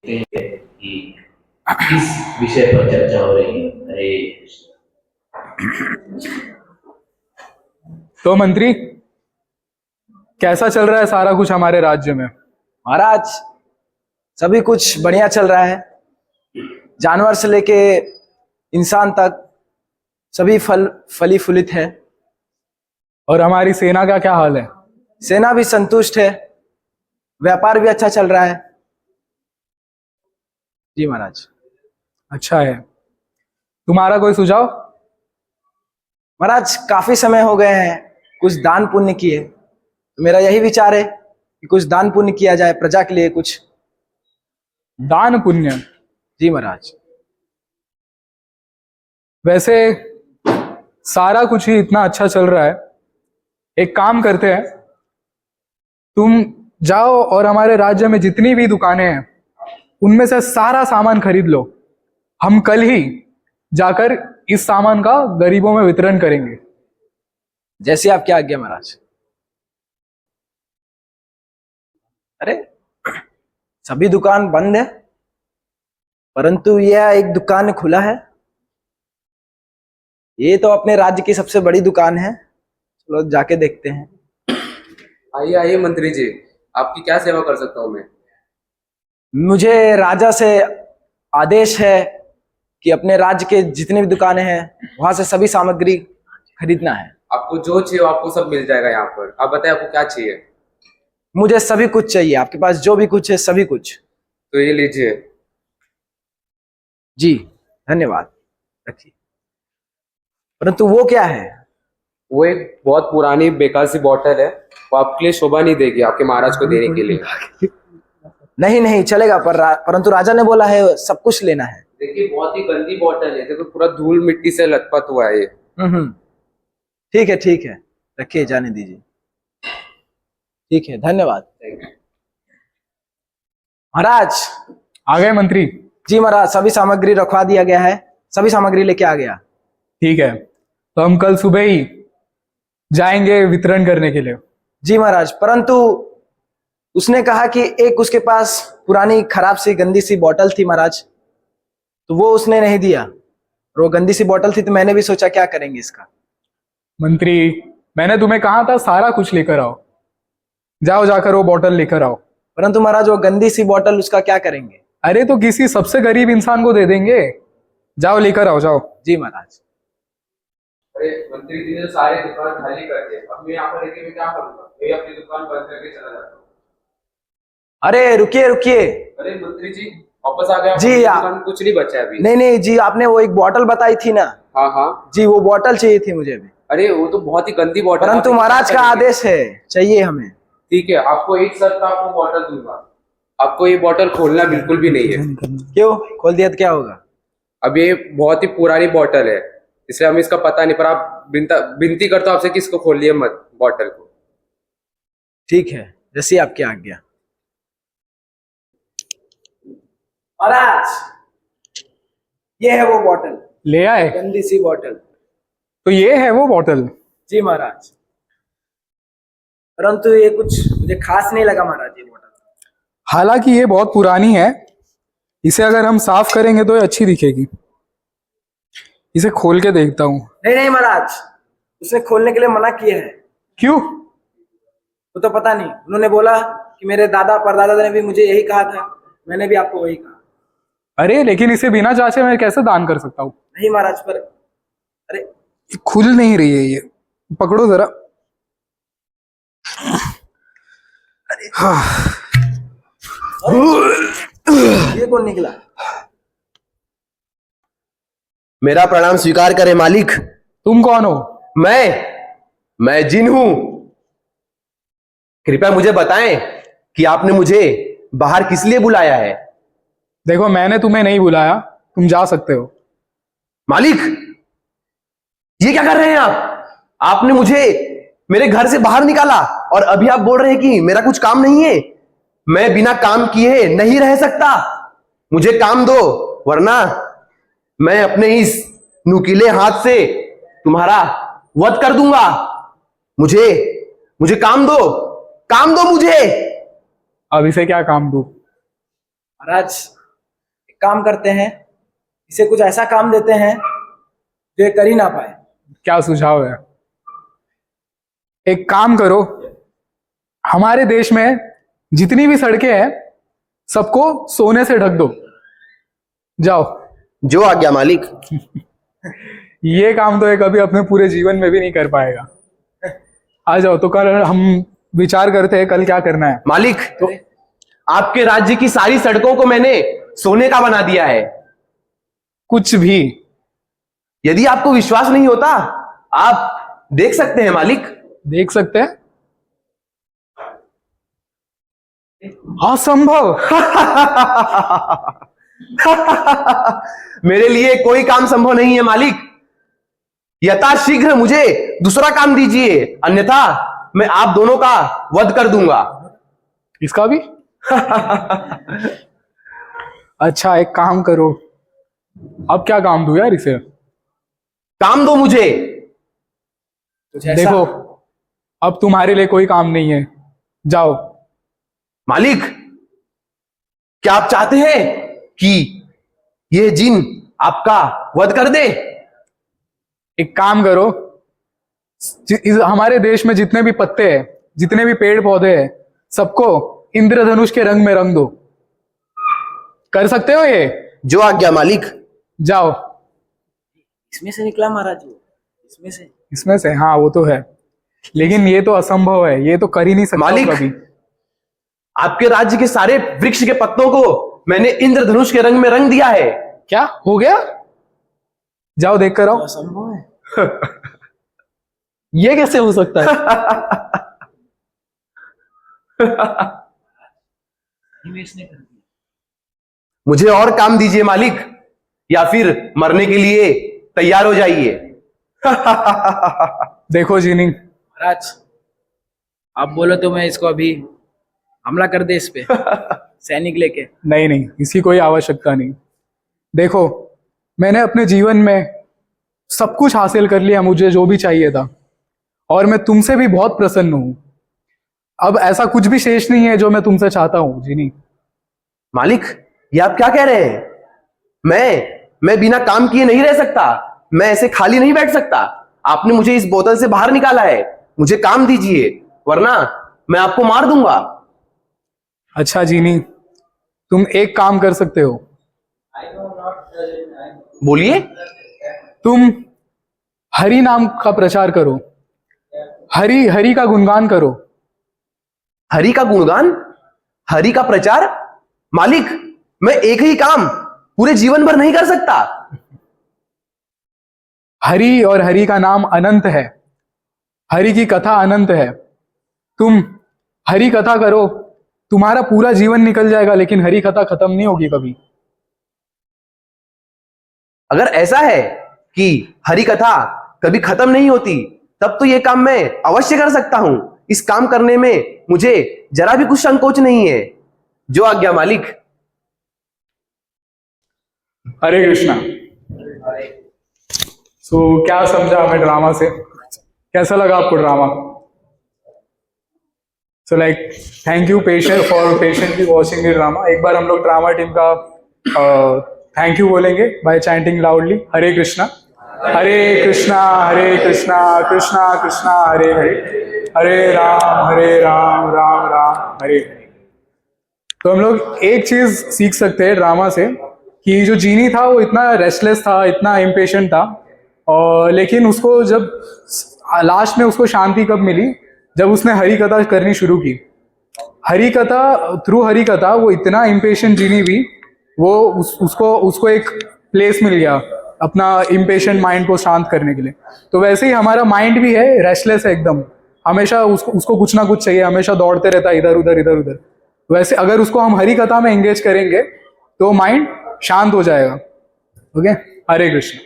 देखते हैं कि किस विषय पर चर्चा हो रही है। हरे तो मंत्री, कैसा चल रहा है सारा कुछ हमारे राज्य में? महाराज, सभी कुछ बढ़िया चल रहा है। जानवर से लेके इंसान तक सभी फली फूलित है। और हमारी सेना का क्या हाल है? सेना भी संतुष्ट है, व्यापार भी अच्छा चल रहा है। जी महाराज। अच्छा है। तुम्हारा कोई सुझाव? महाराज, काफी समय हो गए हैं कुछ दान पुण्य किए, तो मेरा यही विचार है कि कुछ दान पुण्य किया जाए प्रजा के लिए कुछ। दान पुण्य? जी महाराज। वैसे सारा कुछ ही इतना अच्छा चल रहा है, एक काम करते हैं, तुम जाओ और हमारे राज्य में जितनी भी दुकानें हैं उनमें से सारा सामान खरीद लो। हम कल ही जाकर इस सामान का गरीबों में वितरण करेंगे। जैसे आपकी आज्ञा महाराज। अरे, सभी दुकान बंद है, परंतु यह एक दुकान खुला है। ये तो अपने राज्य की सबसे बड़ी दुकान है। चलो जाके देखते हैं। आइए आइए मंत्री जी, आपकी क्या सेवा कर सकता हूँ मैं? मुझे राजा से आदेश है कि अपने राज्य के जितने भी दुकानें हैं वहां से सभी सामग्री खरीदना है। आपको जो चाहिए आपको सब मिल जाएगा यहाँ पर। आप बताएं आपको क्या चाहिए? मुझे सभी कुछ चाहिए, आपके पास जो भी कुछ है सभी कुछ। तो ये लीजिए। जी धन्यवाद, रखिए। परंतु वो क्या है? वो एक बहुत पुरानी बेकार सी बॉटल है, वो आपके लिए शोभा नहीं देगी आपके महाराज को देने के लिए। नहीं नहीं चलेगा, परंतु राजा ने बोला है सब कुछ लेना है। देखिए बहुत ही गंदी बॉटल है, देखो पूरा धूल मिट्टी से लथपथ हुआ है ये। ठीक है, रखिए, जाने दीजिए। ठीक है, धन्यवाद महाराज। आ गए मंत्री? जी महाराज, सभी सामग्री रखवा दिया गया है, सभी सामग्री लेके आ गया। ठीक है, तो हम कल सुबह ही जाएंगे वितरण करने के लिए। जी महाराज, परंतु उसने कहा कि एक उसके पास पुरानी खराब सी गंदी सी बोतल थी महाराज, तो वो उसने नहीं दिया। और वो गंदी सी बोतल थी तो मैंने भी सोचा क्या करेंगे इसका। मंत्री, मैंने तुम्हें कहा था सारा कुछ लेकर आओ। जाओ जाकर वो बोतल लेकर आओ। परंतु महाराज, वो गंदी सी बोतल उसका क्या करेंगे? अरे तो किसी सबसे गरीब इंसान को दे देंगे। जाओ लेकर आओ, जाओ। जी महाराज। अरे मंत्री जी ने सारे दुकान खाली कर दिए, अब मैं यहाँ पर रहकर मैं क्या करूँगा? मैं अपनी दुकान बंद करके चला जाता हूँ। अरे रुकिए रुकिए। अरे मंत्री जी वापस आ गया? जी दुकान में कुछ नहीं बचा है अभी। नहीं जी, आपने वो एक बोतल बताई थी ना? हाँ हाँ जी, वो बोतल चाहिए थी मुझे भी। अरे वो तो बहुत ही गंदी बॉटल। परंतु महाराज का आदेश है, चाहिए हमें। ठीक है, आपको एक शर्त पे आपको बॉटल दूंगा, आपको ये बॉटल खोलना बिल्कुल भी नहीं है। क्यों? खोल दिया तो क्या होगा? अब ये बहुत ही पुरानी बॉटल है, इसलिए हमें इसका पता नहीं, पर आप विनती करता हूं आपसे कि इसको खोलिए मत बॉटल को। ठीक है, जैसी आपकी आज्ञा। महाराज, ये है वो बॉटल। ले आए? गंदी सी बॉटल। तो ये है वो बॉटल? जी महाराज, परंतु ये कुछ मुझे खास नहीं लगा महाराज ये बॉटल। हालांकि ये बहुत पुरानी है, इसे अगर हम साफ करेंगे तो ये अच्छी दिखेगी। इसे खोल के देखता हूँ। नहीं महाराज, उसने खोलने के लिए मना किया है। क्यों? वो तो पता नहीं, उन्होंने बोला कि मेरे दादा परदादा ने भी मुझे यही कहा था, मैंने भी आपको वही कहा। अरे लेकिन इसे बिना जांचे मैं कैसे दान कर सकता हूँ? नहीं महाराज, पर अरे खुल नहीं रही है ये, पकड़ो जरा। अरे ये कौन निकला? मेरा प्रणाम स्वीकार करें मालिक। तुम कौन हो? मैं जिन हूं। कृपया मुझे बताएं कि आपने मुझे बाहर किस लिए बुलाया है। देखो, मैंने तुम्हें नहीं बुलाया, तुम जा सकते हो। मालिक, ये क्या कर रहे हैं आप? आपने मुझे मेरे घर से बाहर निकाला और अभी आप बोल रहे हैं कि मेरा कुछ काम नहीं है। मैं बिना काम किए नहीं रह सकता, मुझे काम दो, वरना मैं अपने इस नुकीले हाथ से तुम्हारा वध कर दूंगा। मुझे काम दो मुझे। अब इसे क्या काम दूं? महाराज एक काम करते हैं, इसे कुछ ऐसा काम देते हैं जो ये कर ही ना पाए। क्या सुझाव है? एक काम करो, हमारे देश में जितनी भी सड़कें हैं सबको सोने से ढक दो। जाओ। जो आज्ञा मालिक। ये काम तो ये कभी अपने पूरे जीवन में भी नहीं कर पाएगा। आ जाओ, तो कल हम विचार करते हैं कल क्या करना है। मालिक, तो आपके राज्य की सारी सड़कों को मैंने सोने का बना दिया है। कुछ भी। यदि आपको विश्वास नहीं होता, आप देख सकते हैं मालिक। देख सकते हैं? असंभव। मेरे लिए कोई काम संभव नहीं है मालिक। यथाशीघ्र मुझे दूसरा काम दीजिए, अन्यथा मैं आप दोनों का वध कर दूंगा। इसका भी? अच्छा, एक काम करो। अब क्या काम दूं यार इसे? काम दो मुझे। कुछ ऐसा देखो, अब तुम्हारे लिए कोई काम नहीं है, जाओ। मालिक, क्या आप चाहते हैं कि यह जिन आपका वध कर दे? एक काम करो, हमारे देश में जितने भी पत्ते हैं, जितने भी पेड़ पौधे हैं, सबको इंद्रधनुष के रंग में रंग दो। कर सकते हो ये? जो आज्ञा मालिक। जाओ। इसमें से निकला महाराज, वो इसमें से? हाँ, वो तो है, लेकिन ये तो असंभव है, ये तो कर ही नहीं सकता मालिक, कभी। आपके राज्य के सारे वृक्ष के पत्तों को मैंने इंद्रधनुष के रंग में रंग दिया है। क्या हो गया? जाओ देख कर आओ। असंभव है। ये कैसे हो सकता है? हिमेश ने कर दिया। मुझे और काम दीजिए मालिक, या फिर मरने के लिए तैयार हो जाइए। देखो जीनी, महाराज आप बोलो तो मैं इसको अभी हमला कर दे इस पे, सैनिक लेके। नहीं नहीं, इसकी कोई आवश्यकता नहीं। देखो, मैंने अपने जीवन में सब कुछ हासिल कर लिया, मुझे जो भी चाहिए था, और मैं तुमसे भी बहुत प्रसन्न हूं। अब ऐसा कुछ भी शेष नहीं है जो मैं तुमसे चाहता हूं जीनी। मालिक, ये आप क्या कह रहे हैं? मैं बिना काम किए नहीं रह सकता। मैं ऐसे खाली नहीं बैठ सकता। आपने मुझे इस बोतल से बाहर निकाला है, मुझे काम दीजिए, वरना मैं आपको मार दूंगा। अच्छा जीनी, तुम एक काम कर सकते हो। बोलिए। तुम हरि नाम का प्रचार करो, हरि हरि का गुणगान करो। हरि का गुणगान, हरि का प्रचार? मालिक, मैं एक ही काम पूरे जीवन भर नहीं कर सकता। हरि और हरि का नाम अनंत है, हरि की कथा अनंत है। तुम हरि कथा करो, तुम्हारा पूरा जीवन निकल जाएगा, लेकिन हरि कथा खत्म नहीं होगी कभी। अगर ऐसा है कि हरि कथा कभी खत्म नहीं होती, तब तो यह काम मैं अवश्य कर सकता हूं। इस काम करने में मुझे जरा भी कुछ संकोच नहीं है। जो आज्ञा मालिक। हरे कृष्णा। क्या समझा हमें ड्रामा से? कैसा लगा आपको drama? Thank you for patiently watching the drama. एक बार हम लोग ड्रामा टीम का थैंक यू बोलेंगे बाय चैंटिंग लाउडली हरे कृष्णा कृष्णा कृष्णा कृष्णा हरे हरे, हरे राम राम हरे हरे। तो हम लोग एक चीज सीख सकते हैं ड्रामा से, कि जो जीनी था वो इतना रेस्टलेस था, इतना इम्पेशेंट था, और लेकिन उसको जब लास्ट में उसको शांति कब मिली? जब उसने हरि कथा करनी शुरू की। हरि कथा वो इतना इम्पेशेंट जीनी भी, वो उसको एक प्लेस मिल गया अपना इम्पेशेंट माइंड को शांत करने के लिए। तो वैसे ही हमारा माइंड भी है, रेस्टलेस है एकदम, हमेशा उसको कुछ ना कुछ चाहिए, हमेशा दौड़ते रहता है इधर उधर। वैसे अगर उसको हम हरि कथा में एंगेज करेंगे तो माइंड शांत हो जाएगा। ओके, हरे कृष्ण।